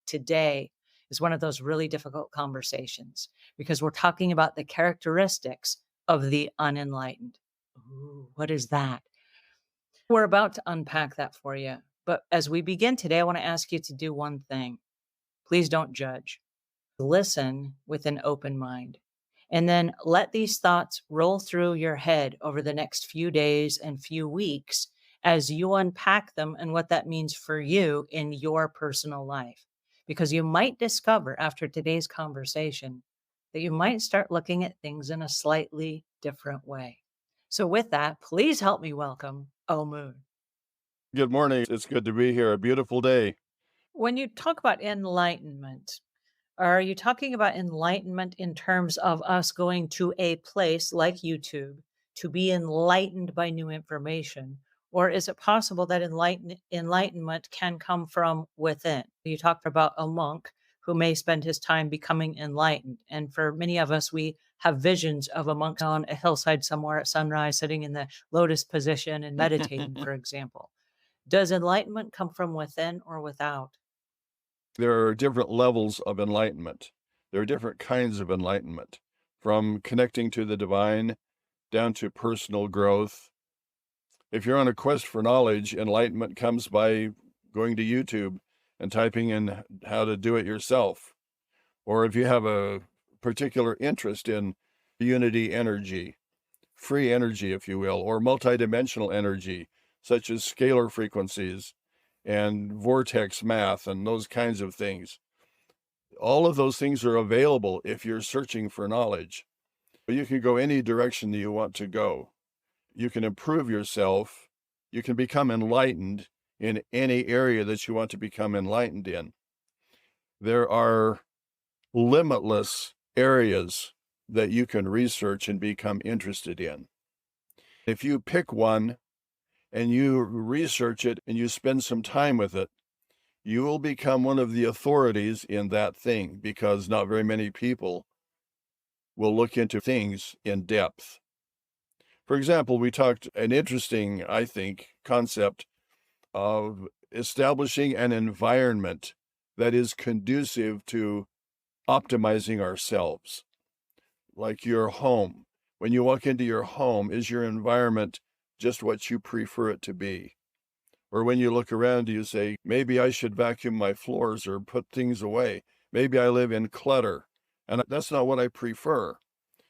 today is one of those really difficult conversations because we're talking about the characteristics of the unenlightened. Ooh, what is that? We're about to unpack that for you. But as we begin today, I want to ask you to do one thing. Please don't judge. Listen with an open mind. And then let these thoughts roll through your head over the next few days and few weeks as you unpack them and what that means for you in your personal life. Because you might discover after today's conversation that you might start looking at things in a slightly different way. So, with that, please help me welcome Omuugn. Good morning. It's good to be here. A beautiful day. When you talk about enlightenment, are you talking about enlightenment in terms of us going to a place like YouTube to be enlightened by new information? Or is it possible that enlightenment can come from within? You talked about a monk who may spend his time becoming enlightened. And for many of us, we have visions of a monk on a hillside somewhere at sunrise, sitting in the lotus position and meditating, for example. Does enlightenment come from within or without? There are different levels of enlightenment. There are different kinds of enlightenment, from connecting to the divine down to personal growth. If you're on a quest for knowledge, enlightenment comes by going to YouTube and typing in how to do it yourself. Or if you have a particular interest in unity energy, free energy, if you will, or multidimensional energy, such as scalar frequencies and vortex math and those kinds of things. All of those things are available if you're searching for knowledge. You can go any direction that you want to go. You can improve yourself. You can become enlightened in any area that you want to become enlightened in. There are limitless areas that you can research and become interested in. If you pick one and you research it and you spend some time with it, you will become one of the authorities in that thing, because not very many people will look into things in depth. For example, we talked an interesting, I think, concept of establishing an environment that is conducive to optimizing ourselves, like your home. When you walk into your home, is your environment just what you prefer it to be? Or when you look around, you say, maybe I should vacuum my floors or put things away. Maybe I live in clutter, and that's not what I prefer.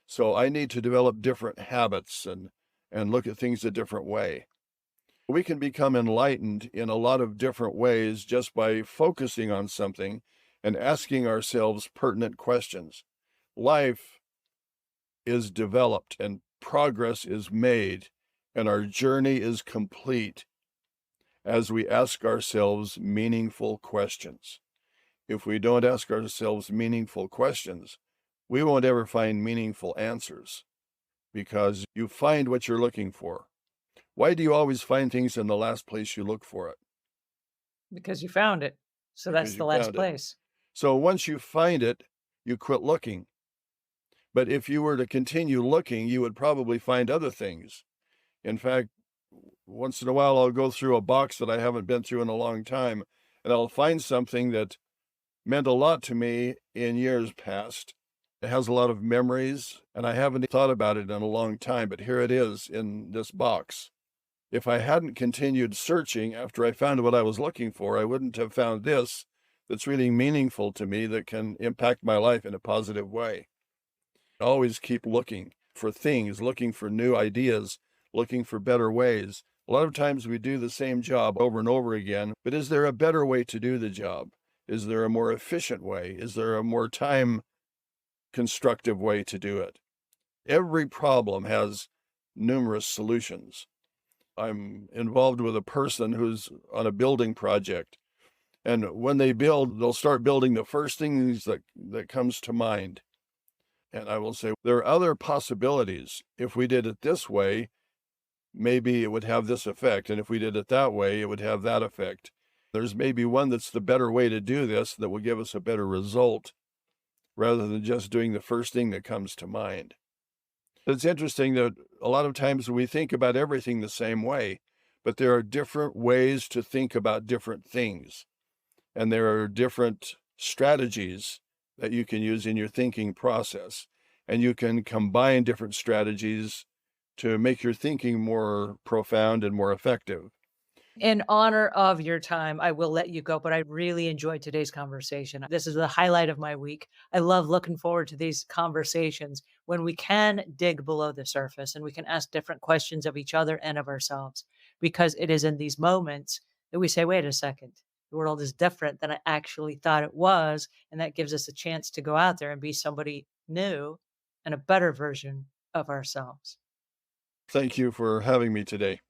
So I need to develop different habits and look at things a different way. We can become enlightened in a lot of different ways just by focusing on something and asking ourselves pertinent questions. Life is developed and progress is made, and our journey is complete as we ask ourselves meaningful questions. If we don't ask ourselves meaningful questions, we won't ever find meaningful answers, because you find what you're looking for. Why do you always find things in the last place you look for it? Because you found it. So that's Because the you last found it. place. So once you find it, you quit looking. But if you were to continue looking, you would probably find other things. In fact, once in a while, I'll go through a box that I haven't been through in a long time, and I'll find something that meant a lot to me in years past. It has a lot of memories, and I haven't thought about it in a long time, but here it is in this box. If I hadn't continued searching after I found what I was looking for, I wouldn't have found this that's really meaningful to me, that can impact my life in a positive way. Always keep looking for things, looking for new ideas, looking for better ways. A lot of times we do the same job over and over again, but is there a better way to do the job? Is there a more efficient way? Is there a more time constructive way to do it? Every problem has numerous solutions. I'm involved with a person who's on a building project, and when they build, they'll start building the first things that comes to mind. And I will say, there are other possibilities. If we did it this way, maybe it would have this effect. And if we did it that way, it would have that effect. There's maybe one that's the better way to do this that will give us a better result, rather than just doing the first thing that comes to mind. It's interesting that a lot of times we think about everything the same way, but there are different ways to think about different things. And there are different strategies that you can use in your thinking process. And you can combine different strategies to make your thinking more profound and more effective. In honor of your time, I will let you go, but I really enjoyed today's conversation. This is the highlight of my week. I love looking forward to these conversations when we can dig below the surface and we can ask different questions of each other and of ourselves, because it is in these moments that we say, wait a second, the world is different than I actually thought it was. And that gives us a chance to go out there and be somebody new and a better version of ourselves. Thank you for having me today.